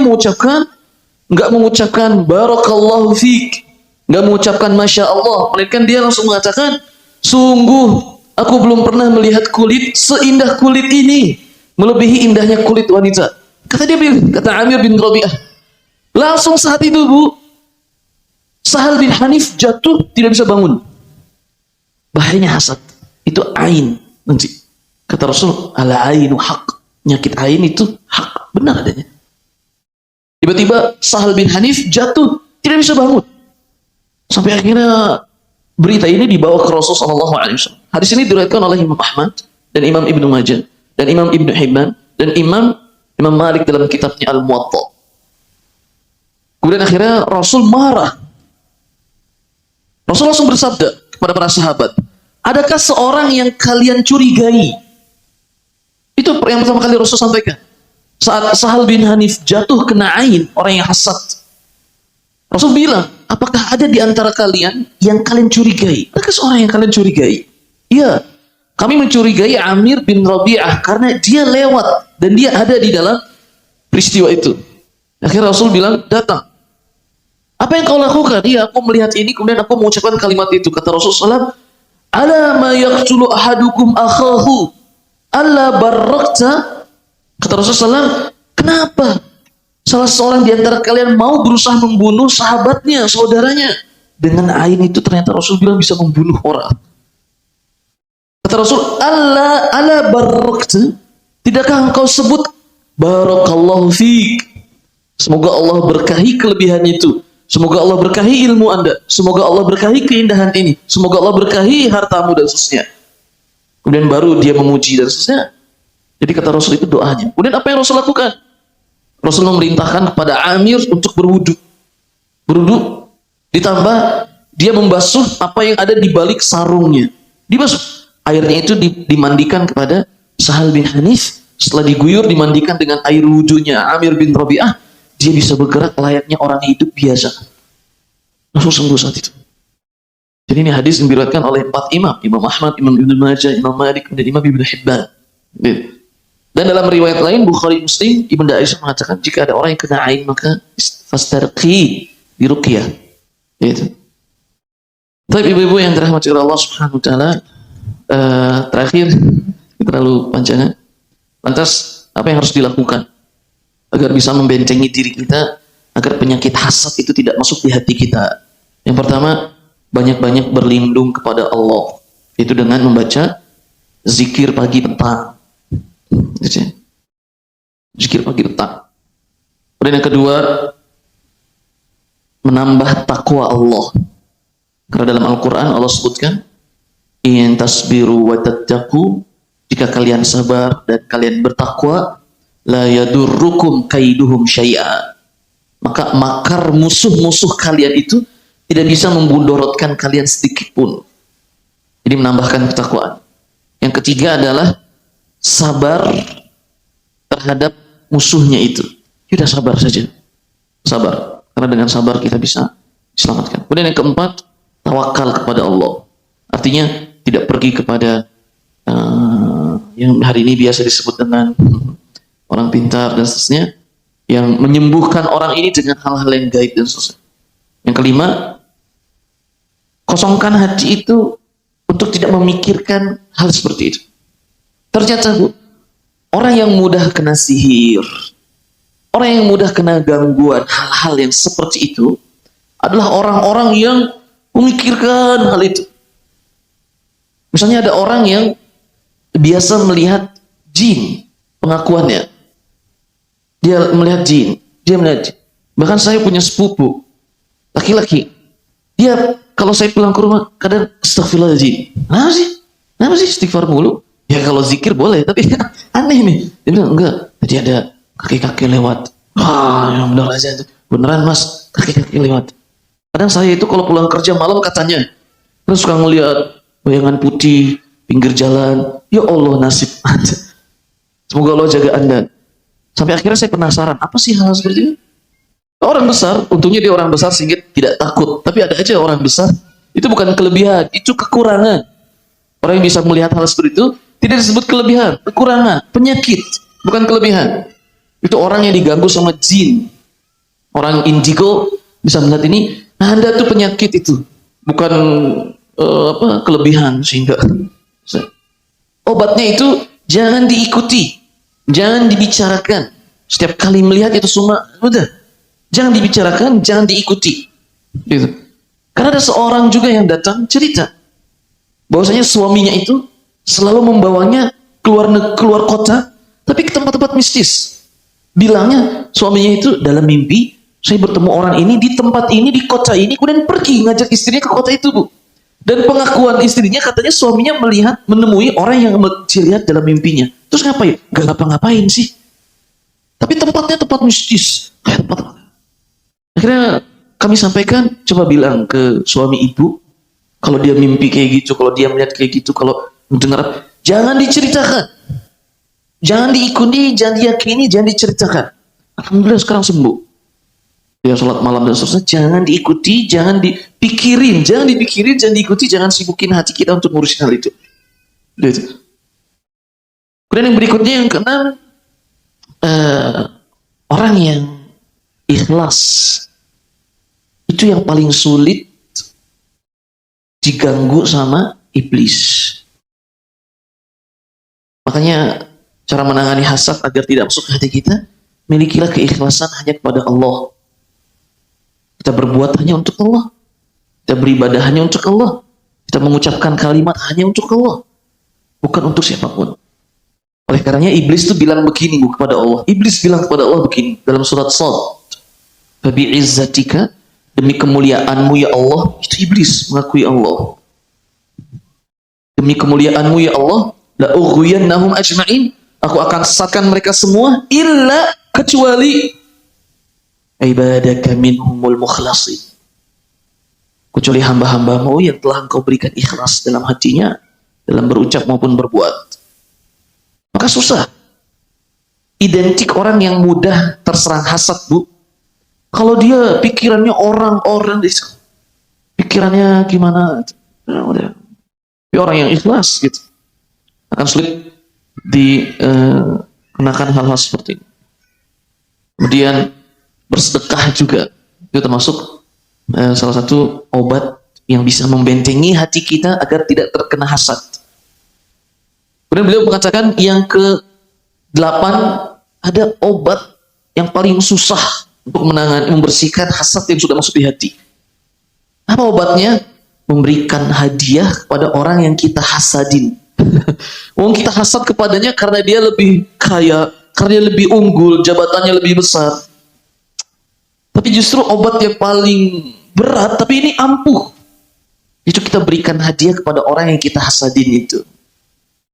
S1: nggak mengucapkan barakallahu fiik, nggak mengucapkan masya Allah, melainkan dia langsung mengatakan, sungguh aku belum pernah melihat kulit seindah kulit ini, melebihi indahnya kulit wanita. Kata Amir bin Rabi'ah. Langsung saat itu Bu, Sahal bin Hanif jatuh tidak bisa bangun. Bahayanya hasad itu ain nanti. Kata Rasul, ala ainu haq, penyakit ain itu hak, benar adanya. Tiba-tiba Sahal bin Hanif jatuh tidak bisa bangun. Sampai akhirnya berita ini dibawa ke Rasul sallallahu alaihi wasallam. Hadis ini diriwayatkan oleh Imam Ahmad dan Imam Ibnu Majah dan Imam Ibnu Hibban dan Imam Malik dalam kitabnya Al-Muwatta. Kemudian akhirnya Rasul marah. Rasul langsung bersabda kepada para sahabat, adakah seorang yang kalian curigai? Itu yang pertama kali Rasul sampaikan. Saat Sahal bin Hanif jatuh kena ain, orang yang hasad, Rasul bilang, apakah ada di antara kalian yang kalian curigai? Adakah seorang yang kalian curigai? Iya, kami mencurigai Amir bin Rabi'ah karena dia lewat dan dia ada di dalam peristiwa itu. Akhirnya Rasul bilang, datang. Apa yang kau lakukan? Iya, aku melihat ini, kemudian aku mengucapkan kalimat itu. Kata Rasulullah SAW, ala ma yaqtulu ahadukum akhahu alla barakta. Kata Rasulullah SAW, kenapa salah seorang di antara kalian mau berusaha membunuh sahabatnya, saudaranya? Dengan ain itu ternyata Rasul bilang bisa membunuh orang. Kata Rasul, ala barakta, tidakkah engkau sebut barakallahu fiik? Semoga Allah berkahi kelebihan itu. Semoga Allah berkahi ilmu Anda. Semoga Allah berkahi keindahan ini. Semoga Allah berkahi hartamu dan seterusnya. Kemudian baru dia memuji dan seterusnya. Jadi kata Rasul itu doanya. Kemudian apa yang Rasul lakukan? Rasul memerintahkan kepada Amir untuk berwudu. Berwudu ditambah dia membasuh apa yang ada di balik sarungnya. Dibasuh. Airnya itu dimandikan kepada Sahal bin Hanif. Setelah diguyur dimandikan dengan air wudunya Amir bin Rabi'ah. Dia bisa bergerak layaknya orang hidup biasa. Langsung sembuh saat itu. Jadi ini hadis yang diriwayatkan oleh 4 imam. Imam Ahmad, Imam Ibnu Majah, Imam Malik, dan Imam Ibnu Hibban. Dan dalam riwayat lain, Bukhari Muslim, Ibunda Aisyah mengatakan, jika ada orang yang kena ain, maka fastarqi di ruqyah. Gitu. Tapi ibu-ibu yang dirahmati oleh Allah Subhanahu wa taala, terakhir, terlalu panjang. Lantas, apa yang harus dilakukan agar bisa membentengi diri kita, agar penyakit hasad itu tidak masuk di hati kita? Yang pertama, banyak-banyak berlindung kepada Allah. Itu dengan membaca zikir pagi petang. Zikir pagi petang. Kemudian yang kedua, menambah takwa Allah. Karena dalam Al-Quran Allah sebutkan, in tasbiru wa tattaqu, jika kalian sabar dan kalian bertakwa, la yadurrukum kaiduhum syai'a, maka makar musuh-musuh kalian itu tidak bisa membudarotkan kalian sedikit pun. Jadi menambahkan ketakwaan. Yang ketiga adalah sabar terhadap musuhnya itu. Sudah sabar saja. Sabar. Karena dengan sabar kita bisa diselamatkan. Kemudian yang keempat, tawakal kepada Allah. Artinya tidak pergi kepada yang hari ini biasa disebut dengan orang pintar dan seterusnya, yang menyembuhkan orang ini dengan hal-hal yang gaib dan seterusnya. Yang kelima, kosongkan hati itu untuk tidak memikirkan hal seperti itu. Ternyata Bu, orang yang mudah kena sihir, orang yang mudah kena gangguan, hal-hal yang seperti itu adalah orang-orang yang memikirkan hal itu. Misalnya ada orang yang biasa melihat jin, pengakuannya. Dia melihat jin, dia melihat jin. Bahkan saya punya sepupu, laki-laki. Dia kalau saya pulang ke rumah, kadang astagfirullahaladzim. Kenapa sih istighfar mulu? Ya kalau zikir boleh, tapi aneh nih. Dia bilang, enggak, tadi ada kaki-kaki lewat. Wah, yang benar aja itu. Beneran mas, kaki-kaki lewat. Kadang saya itu kalau pulang kerja malam katanya, terus suka ngeliat bayangan putih, pinggir jalan. Ya Allah, nasib Anda. Semoga Allah jaga Anda. Sampai akhirnya saya penasaran, apa sih hal seperti ini? Orang besar, untungnya dia orang besar sehingga tidak takut. Tapi ada aja orang besar, itu bukan kelebihan, itu kekurangan. Orang yang bisa melihat hal seperti itu, tidak disebut kelebihan, kekurangan, penyakit, bukan kelebihan. Itu orang yang diganggu sama jin. Orang indigo bisa melihat ini, nah Anda tuh penyakit itu, bukan kelebihan. Sehingga obatnya itu jangan diikuti, jangan dibicarakan. Setiap kali melihat itu semua, udah, jangan dibicarakan, jangan diikuti. Gitu. Karena ada seorang juga yang datang cerita bahwasanya suaminya itu selalu membawanya keluar kota, tapi ke tempat-tempat mistis. Bilangnya suaminya itu dalam mimpi, saya bertemu orang ini di tempat ini, di kota ini, kemudian pergi ngajak istrinya ke kota itu, Bu. Dan pengakuan istrinya katanya suaminya menemui orang yang dilihat dalam mimpinya. Terus ngapain? Gak ngapa-ngapain sih. Tapi tempatnya tempat mistis. Kayak tempat. Akhirnya kami sampaikan, coba bilang ke suami ibu, kalau dia mimpi kayak gitu, kalau dia melihat kayak gitu, kalau mendengar, jangan diceritakan. Jangan diikuti, jangan diyakini, jangan diceritakan. Alhamdulillah sekarang sembuh. Dia sholat malam dan seterusnya, jangan diikuti, jangan dipikirin, jangan diikuti, jangan sibukin hati kita untuk ngurusin hal itu. Gitu. Kemudian yang berikutnya, yang keenam, orang yang ikhlas itu yang paling sulit diganggu sama iblis. Makanya cara menangani hasad agar tidak masuk ke hati kita, milikilah keikhlasan hanya kepada Allah. Kita berbuat hanya untuk Allah, kita beribadah hanya untuk Allah, kita mengucapkan kalimat hanya untuk Allah, bukan untuk siapapun. Oleh karenanya iblis itu bilang begini kepada Allah. Iblis bilang kepada Allah begini dalam surat Shad. Fabi izzatika, demi kemuliaanmu ya Allah. Itu iblis mengakui Allah. Demi kemuliaanmu ya Allah, la ughwiyannahum ajma'in. Aku akan sesatkan mereka semua illa kecuali ibadaka minhumul mukhlasin. Kecuali hamba-hambamu yang telah engkau berikan ikhlas dalam hatinya, dalam berucap maupun berbuat. Maka susah. Identik orang yang mudah terserang hasad, Bu. Kalau dia pikirannya orang-orang, pikirannya gimana? Ya udah. Tapi orang yang ikhlas gitu akan sulit dikenakan hal-hal seperti ini. Kemudian bersedekah juga itu termasuk salah satu obat yang bisa membentengi hati kita agar tidak terkena hasad. Kemudian beliau mengatakan yang ke-8, ada obat yang paling susah untuk membersihkan hasad yang sudah masuk di hati. Apa obatnya? Memberikan hadiah kepada orang yang kita hasadin. Wong kita hasad kepadanya karena dia lebih kaya, karena dia lebih unggul, jabatannya lebih besar. Tapi justru obat yang paling berat, tapi ini ampuh. Itu kita berikan hadiah kepada orang yang kita hasadin itu.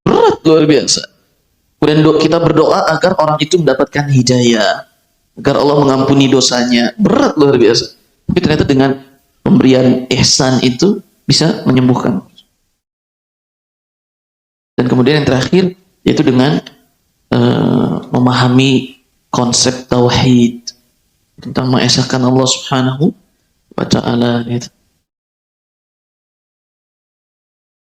S1: Berat luar biasa. Kemudian kita berdoa agar orang itu mendapatkan hidayah, agar Allah mengampuni dosanya. Berat luar biasa. Tapi ternyata dengan pemberian ihsan itu bisa menyembuhkan. Dan kemudian yang terakhir yaitu dengan memahami konsep tauhid tentang mengesahkan Allah Subhanahu wa Ta'ala.